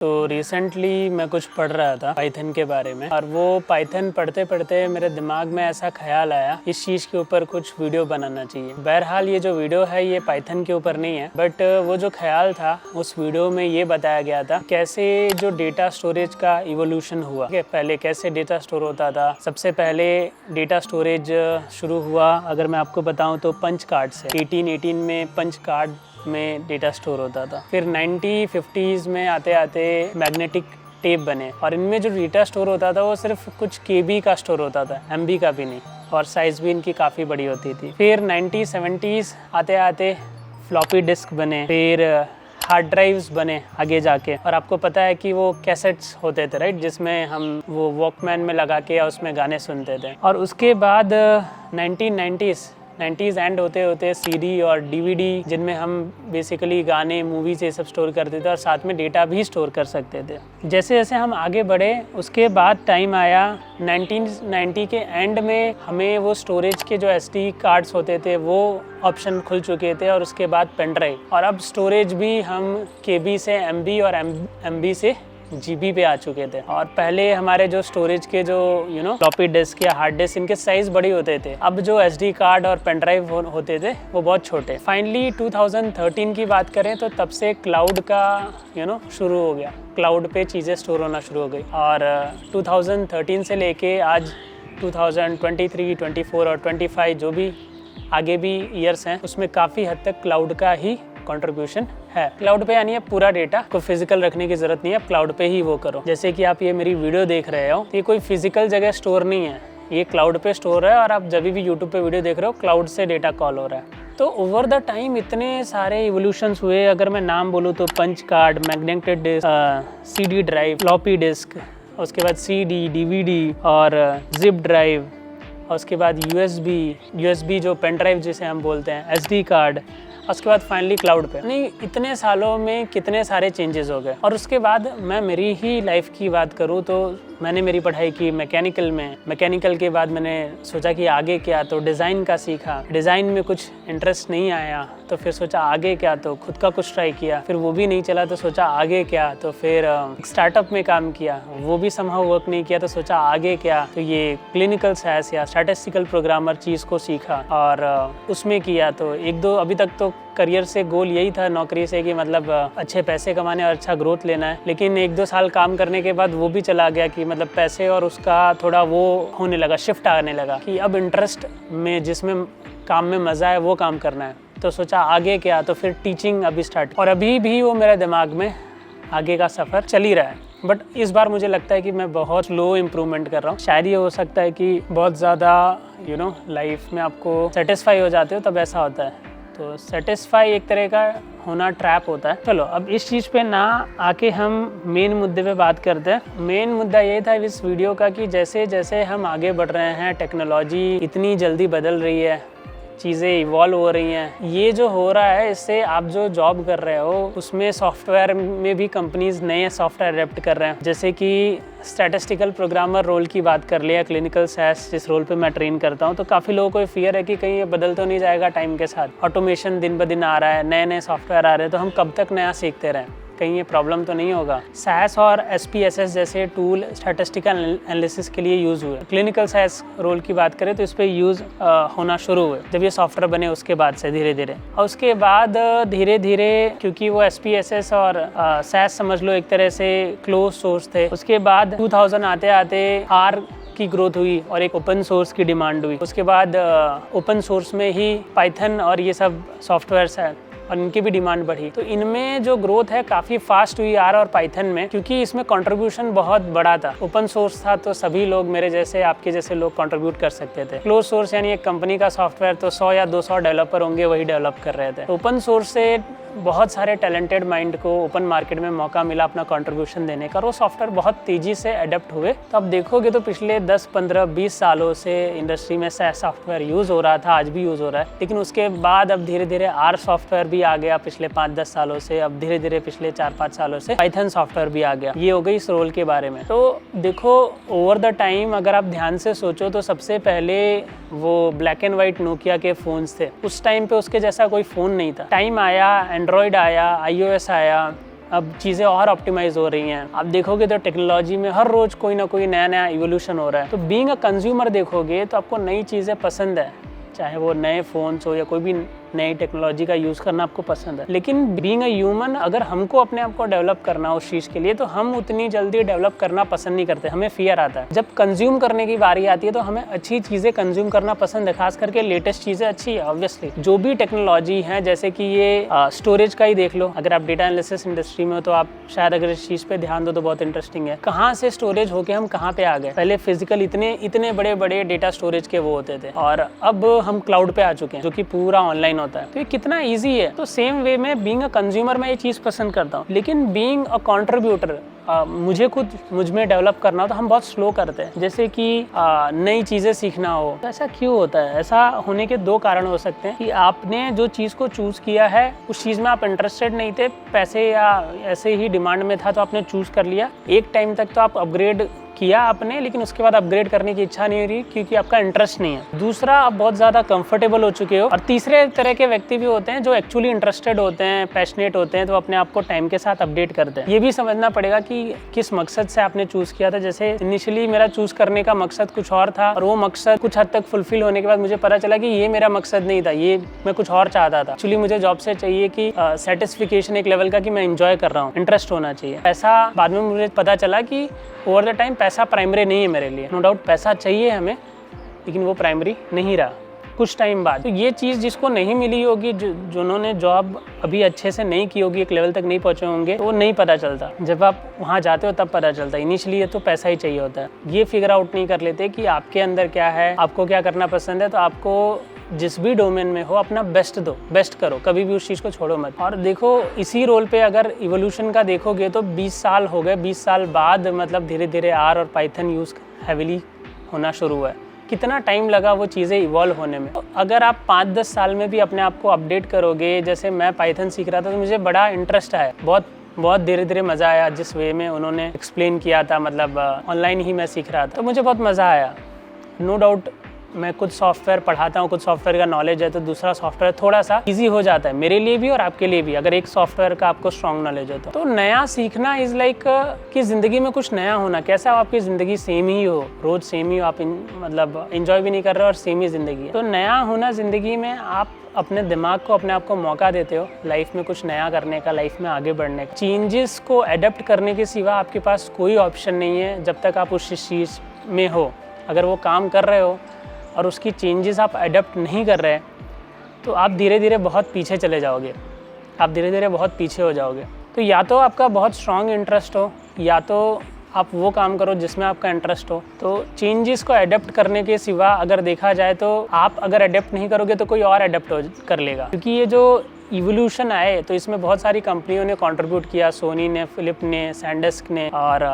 तो रिसेंटली मैं कुछ पढ़ रहा था पाइथन के बारे में, और वो पाइथन पढ़ते पढ़ते मेरे दिमाग में ऐसा ख्याल आया इस चीज़ के ऊपर कुछ वीडियो बनाना चाहिए। बहरहाल ये जो वीडियो है ये पाइथन के ऊपर नहीं है, बट वो जो ख्याल था उस वीडियो में ये बताया गया था कैसे जो डेटा स्टोरेज का इवोल्यूशन हुआ। पहले कैसे डेटा स्टोर होता था। सबसे पहले डेटा स्टोरेज शुरू हुआ, अगर मैं आपको बताऊँ तो पंच कार्ड से। 1818 में पंच कार्ड में डेटा स्टोर होता था। फिर 1950s में आते आते मैग्नेटिक टेप बने, और इनमें जो डेटा स्टोर होता था वो सिर्फ कुछ केबी का स्टोर होता था, एमबी का भी नहीं, और साइज़ भी इनकी काफ़ी बड़ी होती थी। फिर 1970s आते आते फ्लॉपी डिस्क बने, फिर हार्ड ड्राइव्स बने आगे जाके, और आपको पता है कि वो कैसेट्स होते थे राइट, जिसमें हम वो वॉकमैन में लगा के या उसमें गाने सुनते थे। और उसके बाद 90s एंड होते होते सीडी और डीवीडी, जिनमें हम बेसिकली गाने, मूवीज़ ये सब स्टोर करते थे, और साथ में डेटा भी स्टोर कर सकते थे। जैसे जैसे हम आगे बढ़े उसके बाद टाइम आया 1990 के एंड में, हमें वो स्टोरेज के जो SD कार्ड्स होते थे वो ऑप्शन खुल चुके थे, और उसके बाद पेन ड्राइव, और अब स्टोरेज भी हम केबी से MB और MB से GB पे आ चुके थे। और पहले हमारे जो स्टोरेज के जो फ्लॉपी डिस्क या हार्ड डिस्क, इनके साइज़ बड़े होते थे। अब जो SD कार्ड और पेन ड्राइव होते थे वो बहुत छोटे। फाइनली 2013 की बात करें तो तब से क्लाउड का शुरू हो गया, क्लाउड पे चीज़ें स्टोर होना शुरू हो गई। और 2013 से लेके आज 2023, 24 और 25 जो भी आगे भी ईयर्स हैं, उसमें काफ़ी हद तक क्लाउड का ही कंट्रीब्यूशन है। क्लाउड पे यानी पूरा डेटा को फिजिकल रखने की जरूरत नहीं है, क्लाउड पे ही वो करो। जैसे कि आप ये मेरी वीडियो देख रहे हो, ये कोई फिजिकल जगह स्टोर नहीं है, ये क्लाउड पे स्टोर है, और आप जब भी यूट्यूब पे वीडियो देख रहे हो क्लाउड से डेटा कॉल हो रहा है। तो ओवर द टाइम इतने सारे इवोल्यूशंस हुए। अगर मैं नाम बोलूँ तो punch card, magnetic disk, CD drive, floppy disk, उसके बाद CD, DVD और जिप ड्राइव, और उसके बाद USB जो पेन ड्राइव जिसे हम बोलते हैं, SD कार्ड, उसके बाद फाइनली क्लाउड पे। नहीं, इतने सालों में कितने सारे चेंजेस हो गए। और उसके बाद मैं मेरी ही लाइफ की बात करूँ तो मैंने मेरी पढ़ाई की मैकेनिकल में। मैकेनिकल के बाद मैंने सोचा कि आगे क्या, तो डिज़ाइन का सीखा। डिज़ाइन में कुछ इंटरेस्ट नहीं आया तो फिर सोचा आगे क्या, तो खुद का कुछ ट्राई किया। फिर वो भी नहीं चला तो सोचा आगे क्या, तो फिर स्टार्टअप में काम किया, वो भी समहाउ वर्क नहीं किया तो सोचा आगे क्या, तो ये क्लिनिकल साइंस या स्टैटिस्टिकल प्रोग्रामर चीज़ को सीखा और उसमें किया। तो एक दो अभी तक तो करियर से गोल यही था नौकरी से कि मतलब अच्छे पैसे कमाने और अच्छा ग्रोथ लेना है, लेकिन 1-2 साल काम करने के बाद वो भी चला गया कि मतलब पैसे और उसका थोड़ा वो होने लगा, शिफ्ट आने लगा कि अब इंटरेस्ट में, जिसमें काम में मज़ा है वो काम करना है। तो सोचा आगे क्या, तो फिर टीचिंग अभी स्टार्ट, और अभी भी वो मेरे दिमाग में आगे का सफ़र चल ही रहा है। बट इस बार मुझे लगता है कि मैं बहुत स्लो इम्प्रूवमेंट कर रहा हूँ। शायद ये हो सकता है कि बहुत ज़्यादा लाइफ में आपको सेटिस्फाई हो जाते हो तब ऐसा होता है। तो सेटिस्फाई एक तरह का होना ट्रैप होता है। चलो अब इस चीज़ पे ना आके हम मेन मुद्दे पे बात करते हैं। मेन मुद्दा ये था इस वीडियो का कि जैसे जैसे हम आगे बढ़ रहे हैं, टेक्नोलॉजी इतनी जल्दी बदल रही है, चीज़ें इवॉल्व हो रही हैं, ये जो हो रहा है इससे आप जो जॉब कर रहे हो उसमें सॉफ्टवेयर में भी कंपनीज नए सॉफ्टवेयर अडैप्ट कर रहे हैं। जैसे कि स्टैटिस्टिकल प्रोग्रामर रोल की बात कर लिया, क्लिनिकल साइंस जिस रोल पे मैं ट्रेन करता हूँ, तो काफ़ी लोगों को फियर है कि कहीं ये बदल तो नहीं जाएगा टाइम के साथ। ऑटोमेशन दिन ब दिन आ रहा है, नए नए सॉफ्टवेयर आ रहे हैं, तो हम कब तक नया सीखते रहें, कहीं ये प्रॉब्लम तो नहीं होगा। SAS और SPSS जैसे टूल स्टैटिस्टिकल एनालिसिस के लिए यूज़ हुए। क्लिनिकल साइंस रोल की बात करें तो इस पर यूज़ होना शुरू हुए जब ये सॉफ्टवेयर बने, उसके बाद से धीरे धीरे। और उसके बाद धीरे धीरे, क्योंकि वो SPSS और SAS समझ लो एक तरह से क्लोज सोर्स थे, उसके बाद 2000 आते आते R की ग्रोथ हुई और एक ओपन सोर्स की डिमांड हुई। उसके बाद ओपन सोर्स में ही पाइथन और ये सब सॉफ्टवेयर्स है और इनकी भी डिमांड बढ़ी। तो इनमें जो ग्रोथ है काफ़ी फास्ट हुई R और पाइथन में, क्योंकि इसमें कंट्रीब्यूशन बहुत बड़ा था। ओपन सोर्स था तो सभी लोग, मेरे जैसे आपके जैसे लोग कंट्रीब्यूट कर सकते थे। क्लोज सोर्स यानी एक कंपनी का सॉफ्टवेयर तो 100 या 200 डेवलपर होंगे वही डेवलप कर रहे थे। ओपन सोर्स से बहुत सारे टैलेंटेड माइंड को ओपन मार्केट में मौका मिला अपना कंट्रीब्यूशन देने का, और वो सॉफ्टवेयर बहुत तेज़ी से अडेप्ट हुए। तो अब देखोगे तो पिछले 10, 15, 20 सालों से इंडस्ट्री में सॉफ्टवेयर यूज़ हो रहा था, आज भी यूज़ हो रहा है, लेकिन उसके बाद अब धीरे धीरे R सॉफ्टवेयर भी आ गया पिछले 5-10 सालों से। अब धीरे धीरे पिछले 4-5 सालों से पाइथन सॉफ्टवेयर भी आ गया। ये हो गई इस रोल के बारे में। तो देखो ओवर द टाइम अगर आप ध्यान से सोचो तो सबसे पहले वो ब्लैक एंड वाइट नोकिया के फ़ोन्स थे। उस टाइम पे उसके जैसा कोई फ़ोन नहीं था। टाइम आया, एंड्रॉयड आया, iOS आया, अब चीज़ें और ऑप्टिमाइज हो रही हैं। आप देखोगे तो टेक्नोलॉजी में हर रोज़ कोई ना कोई नया नया इवोल्यूशन हो रहा है। तो बीइंग अ कंज्यूमर देखोगे तो आपको नई चीज़ें पसंद है, चाहे वो नए फ़ोन्स हो या कोई भी नई टेक्नोलॉजी का यूज़ करना आपको पसंद है। लेकिन बीइंग अ ह्यूमन, अगर हमको अपने आप को डेवलप करना हो उस चीज़ के लिए, तो हम उतनी जल्दी डेवलप करना पसंद नहीं करते, हमें फियर आता है। जब कंज्यूम करने की बारी आती है तो हमें अच्छी चीज़ें कंज्यूम करना पसंद है, खास करके लेटेस्ट चीज़ें अच्छी है। ऑब्वियसली जो भी टेक्नोलॉजी है, जैसे कि ये स्टोरेज का ही देख लो, अगर आप डेटा एनालिसिस इंडस्ट्री में हो तो आप शायद अगर इस चीज़ पर ध्यान दो तो बहुत इंटरेस्टिंग है। कहाँ से स्टोरेज होके हम कहाँ पे आ गए। पहले फिजिकल इतने बड़े बड़े डेटा स्टोरेज के वो होते थे, और अब हम क्लाउड पे आ चुके हैं जो कि पूरा ऑनलाइन होता है। तो ये कितना ईजी है। तो सेम वे में बीइंग अ कंज्यूमर मैं ये चीज़ पसंद करता हूँ, लेकिन बीइंग अ कंट्रीब्यूटर मुझ में डेवलप करना हो तो हम बहुत स्लो करते हैं। जैसे कि नई चीज़ें सीखना हो, तो ऐसा क्यों होता है? ऐसा होने के दो कारण हो सकते हैं कि आपने जो चीज़ को चूज़ किया है उस चीज़ में आप इंटरेस्टेड नहीं थे, पैसे या ऐसे ही डिमांड में था तो आपने चूज़ कर लिया। एक टाइम तक तो आप अपग्रेड किया आपने, लेकिन उसके बाद अपग्रेड करने की इच्छा नहीं रही क्योंकि आपका इंटरेस्ट नहीं है। दूसरा, आप बहुत ज़्यादा कंफर्टेबल हो चुके हो। और तीसरे तरह के व्यक्ति भी होते हैं जो एक्चुअली इंटरेस्टेड होते हैं, पैशनेट होते हैं, तो अपने आप को टाइम के साथ अपडेट करते हैं। ये भी समझना पड़ेगा कि किस मकसद से आपने चूज़ किया था। जैसे इनिशियली मेरा चूज़ करने का मकसद कुछ और था, और वो मकसद कुछ हद तक फुलफिल होने के बाद मुझे पता चला कि ये मेरा मकसद नहीं था, ये मैं कुछ और चाहता था। एक्चुअली मुझे जॉब से चाहिए कि सेटिस्फिकेशन एक लेवल का, कि मैं इंजॉय कर रहा हूँ, इंटरेस्ट होना चाहिए। ऐसा बाद में मुझे पता चला कि ओवर द टाइम पैसा प्राइमरी नहीं है मेरे लिए। नो डाउट पैसा चाहिए हमें, लेकिन वो प्राइमरी नहीं रहा कुछ टाइम बाद। तो ये चीज़ जिसको नहीं मिली होगी, जिन्होंने जॉब अभी अच्छे से नहीं की होगी, एक लेवल तक नहीं पहुँचे होंगे, तो वो नहीं पता चलता। जब आप वहाँ जाते हो तब पता चलता है। इनिशियली तो पैसा ही चाहिए होता है। ये फिगर आउट नहीं कर लेते कि आपके अंदर क्या है, आपको क्या करना पसंद है। तो आपको जिस भी डोमेन में हो अपना बेस्ट दो, बेस्ट करो, कभी भी उस चीज़ को छोड़ो मत। और देखो, इसी रोल पे अगर इवोल्यूशन का देखोगे तो 20 साल हो गए। 20 साल बाद मतलब धीरे धीरे आर और पाइथन यूज़ हैविली होना शुरू हुआ है। कितना टाइम लगा वो चीज़ें इवॉल्व होने में। तो अगर आप 5-10 साल में भी अपने आप को अपडेट करोगे, जैसे मैं पाइथन सीख रहा था तो मुझे बड़ा इंटरेस्ट आया, बहुत धीरे धीरे मज़ा आया। जिस वे में उन्होंने एक्सप्लेन किया था, मतलब ऑनलाइन ही मैं सीख रहा था, तो मुझे बहुत मज़ा आया। नो डाउट मैं कुछ सॉफ्टवेयर पढ़ाता हूँ, कुछ सॉफ्टवेयर का नॉलेज है तो दूसरा सॉफ्टवेयर थोड़ा सा इजी हो जाता है मेरे लिए भी और आपके लिए भी, अगर एक सॉफ्टवेयर का आपको स्ट्रॉन्ग नॉलेज हो तो नया सीखना इज़ लाइक कि ज़िंदगी में कुछ नया होना। कैसा हो, आपकी ज़िंदगी सेम ही हो, रोज़ सेम ही हो, आप मतलब इंजॉय भी नहीं कर रहे हो और सेम ही ज़िंदगी है। तो नया होना ज़िंदगी में, आप अपने दिमाग को, अपने आप को मौका देते हो लाइफ में कुछ नया करने का, लाइफ में आगे बढ़ने का। चेंजेस को अडेप्ट करने के सिवा आपके पास कोई ऑप्शन नहीं है जब तक आप उस चीज़ में हो। अगर वो काम कर रहे हो और उसकी चेंजेस आप अडेप्ट नहीं कर रहे, तो आप धीरे धीरे बहुत पीछे चले जाओगे, आप धीरे धीरे बहुत पीछे हो जाओगे। तो या तो आपका बहुत स्ट्रॉन्ग इंटरेस्ट हो, या तो आप वो काम करो जिसमें आपका इंटरेस्ट हो। तो चेंजेस को अडेप्ट करने के सिवा अगर देखा जाए तो आप अगर अडेप्ट नहीं करोगे तो कोई और अडेप्ट कर लेगा। क्योंकि ये जो इवोल्यूशन आए तो इसमें बहुत सारी कंपनियों ने कंट्रीब्यूट किया, सोनी ने, फिलिप ने, सैनडिस्क ने। और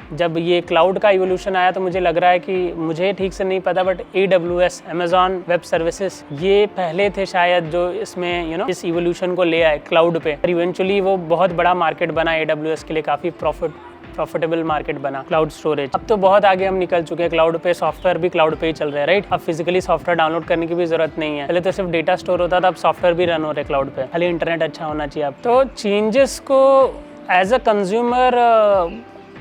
जब ये क्लाउड का इवोल्यूशन आया तो मुझे लग रहा है कि, मुझे ठीक से नहीं पता, but AWS, Amazon web services, ये पहले थे शायद जो इसमें इस इवोल्यूशन को ले आए क्लाउड पे। और इवेंचुअली वो बहुत बड़ा मार्केट बना AWS के लिए, काफ़ी प्रॉफिटेबल मार्केट बना क्लाउड स्टोरेज। अब तो बहुत आगे हम निकल चुके हैं, क्लाउड पे सॉफ्टवेयर भी क्लाउड पे ही चल रहे हैं, राइट। अब फिजिकली सॉफ्टवेयर डाउनलोड करने की भी जरूरत नहीं है। पहले तो सिर्फ डेटा स्टोर होता था, अब सॉफ्टवेयर भी रन हो रहे क्लाउड पे, खाली इंटरनेट अच्छा होना चाहिए। अब तो चेंजेस को एज अ कंज्यूमर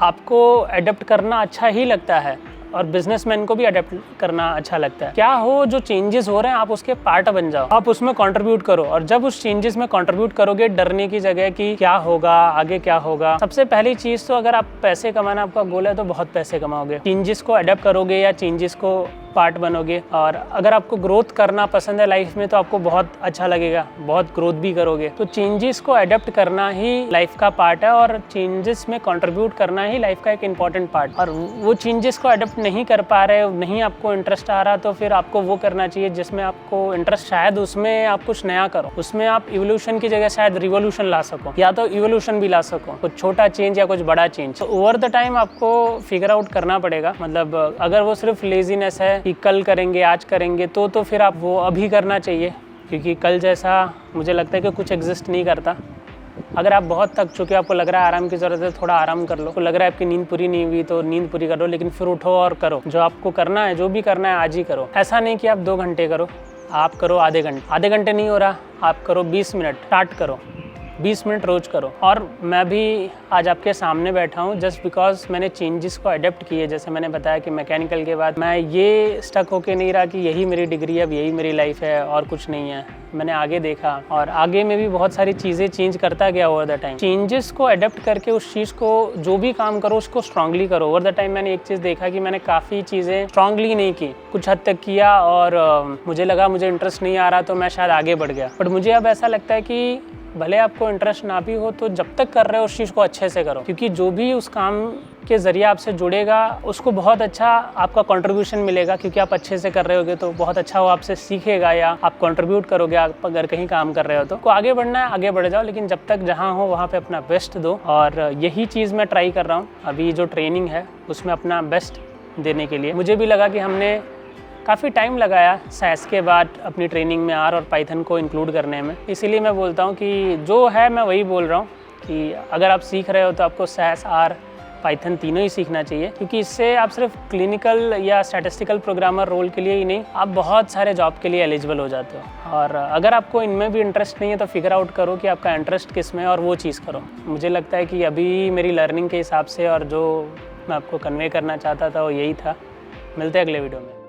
आपको अडेप्ट करना अच्छा ही लगता है, और बिजनेसमैन को भी अडेप्ट करना अच्छा लगता है। क्या हो जो चेंजेस हो रहे हैं, आप उसके पार्ट बन जाओ, आप उसमें कंट्रीब्यूट करो। और जब उस चेंजेस में कंट्रीब्यूट करोगे, डरने की जगह कि क्या होगा आगे, क्या होगा। सबसे पहली चीज़ तो, अगर आप पैसे कमाना आपका गोल है तो बहुत पैसे कमाओगे। चेंजेस को अडेप्ट करोगे या चेंजेस को पार्ट बनोगे। और अगर आपको ग्रोथ करना पसंद है लाइफ में तो आपको बहुत अच्छा लगेगा, बहुत ग्रोथ भी करोगे। तो चेंजेस को अडेप्ट करना ही लाइफ का पार्ट है, और चेंजेस में कंट्रीब्यूट करना ही लाइफ का एक इंपॉर्टेंट पार्ट। और वो चेंजेस को अडेप्ट नहीं कर पा रहे, नहीं आपको इंटरेस्ट आ रहा, तो फिर आपको वो करना चाहिए जिसमें आपको इंटरेस्ट, शायद उसमें आप कुछ नया करो, उसमें आप इवोल्यूशन की जगह शायद रिवोल्यूशन ला सको, या तो इवोल्यूशन भी ला सको, कुछ छोटा चेंज या कुछ बड़ा चेंज। तो ओवर द टाइम आपको फिगर आउट करना पड़ेगा। मतलब अगर वो सिर्फ लेजीनेस है कि कल करेंगे, आज करेंगे, तो फिर आप वो अभी करना चाहिए, क्योंकि कल जैसा मुझे लगता है कि कुछ एग्जिस्ट नहीं करता। अगर आप बहुत थक चुके हो, आपको लग रहा है आराम की ज़रूरत है, थोड़ा आराम कर लो। आपको लग रहा है आपकी नींद पूरी नहीं हुई तो नींद पूरी कर लो, लेकिन फिर उठो और करो जो आपको करना है। जो भी करना है आज ही करो। ऐसा नहीं कि आप 2 घंटे करो, आप करो आधे घंटे। आधे घंटे नहीं हो रहा, आप करो 20 मिनट, स्टार्ट करो। 20 मिनट रोज करो। और मैं भी आज आपके सामने बैठा हूँ जस्ट बिकॉज मैंने चेंजेस को अडेप्ट किए। जैसे मैंने बताया कि मैकेनिकल के बाद मैं ये स्टक होके नहीं रहा कि यही मेरी डिग्री है, अब यही मेरी लाइफ है और कुछ नहीं है। मैंने आगे देखा और आगे में भी बहुत सारी चीज़ें चेंज करता गया ओवर द टाइम। चेंजेस को अडेप्ट करके उस चीज़ को जो भी काम करो उसको स्ट्रांगली करो। ओवर द टाइम मैंने एक चीज़ देखा कि मैंने काफ़ी चीज़ें स्ट्रांगली नहीं की, कुछ हद तक किया और मुझे लगा मुझे इंटरेस्ट नहीं आ रहा तो मैं शायद आगे बढ़ गया। बट मुझे अब ऐसा लगता है कि भले आपको इंटरेस्ट ना भी हो तो जब तक कर रहे हो उस चीज़ को अच्छे से करो, क्योंकि जो भी उस काम के ज़रिए आपसे जुड़ेगा उसको बहुत अच्छा आपका कंट्रीब्यूशन मिलेगा। क्योंकि आप अच्छे से कर रहे होगे तो बहुत अच्छा वो आपसे सीखेगा या आप कंट्रीब्यूट करोगे। आप अगर कहीं काम कर रहे हो तो आगे बढ़ना है, आगे बढ़ जाओ, लेकिन जब तक जहाँ हो वहाँ पे अपना बेस्ट दो। और यही चीज़ मैं ट्राई कर रहा हूँ अभी जो ट्रेनिंग है उसमें अपना बेस्ट देने के लिए। मुझे भी लगा कि हमने काफ़ी टाइम लगाया SAS के बाद अपनी ट्रेनिंग में R और पाइथन को इंक्लूड करने में। इसीलिए मैं बोलता हूँ कि जो है मैं वही बोल रहा हूँ कि अगर आप सीख रहे हो तो आपको SAS, R, पाइथन तीनों ही सीखना चाहिए। क्योंकि इससे आप सिर्फ क्लिनिकल या स्टैटिस्टिकल प्रोग्रामर रोल के लिए ही नहीं, आप बहुत सारे जॉब के लिए एलिजिबल हो जाते हो। और अगर आपको इनमें भी इंटरेस्ट नहीं है तो फिगर आउट करो कि आपका इंटरेस्ट किस में है और वो चीज़ करो। मुझे लगता है कि अभी मेरी लर्निंग के हिसाब से और जो मैं आपको कन्वे करना चाहता था वो यही था। मिलते हैं अगले वीडियो में।